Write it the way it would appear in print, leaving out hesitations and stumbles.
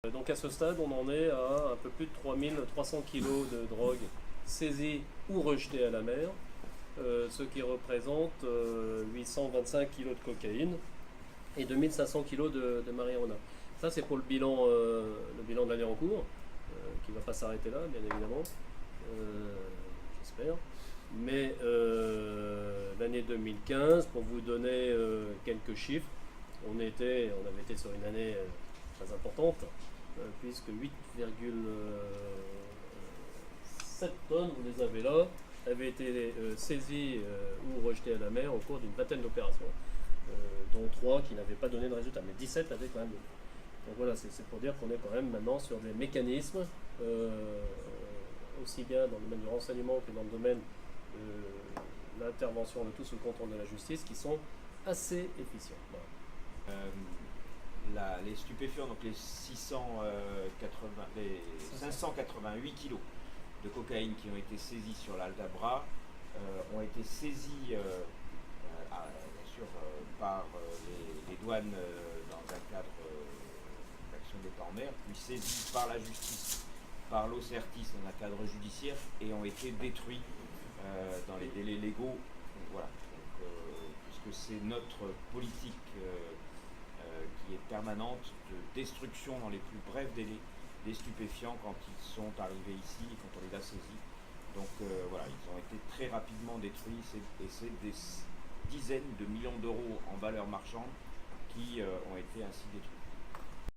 Donc à ce stade, on en est à un peu plus de 3300 kg de drogue saisie ou rejetée à la mer, ce qui représente 825 kg de cocaïne et 2500 kg de marijuana. Ça, c'est pour le bilan de l'année en cours, qui ne va pas s'arrêter là, bien évidemment, j'espère. Mais l'année 2015, pour vous donner quelques chiffres, on avait été sur une année très importante, puisque 8,7 tonnes, vous les avez là, avaient été saisies ou rejetées à la mer au cours d'une vingtaine d'opérations, dont 3 qui n'avaient pas donné de résultat, mais 17 avaient quand même donné. Donc voilà, c'est pour dire qu'on est quand même maintenant sur des mécanismes, aussi bien dans le domaine du renseignement que dans le domaine de l'intervention, le tout sous le contrôle de la justice, qui sont assez efficients. Voilà. Les stupéfiants, donc les 588 kilos de cocaïne qui ont été saisis sur l'Aldabra ont été saisis bien sûr par les douanes dans un cadre d'action d'État en mer, puis saisis par la justice, par l'OCERTIS dans un cadre judiciaire et ont été détruits dans les délais légaux. Donc, voilà. Donc, puisque c'est notre politique qui est permanente de destruction dans les plus brefs délais des stupéfiants quand ils sont arrivés ici et quand on les a saisis. Donc voilà, ils ont été très rapidement détruits et c'est des dizaines de millions d'euros en valeur marchande qui ont été ainsi détruits.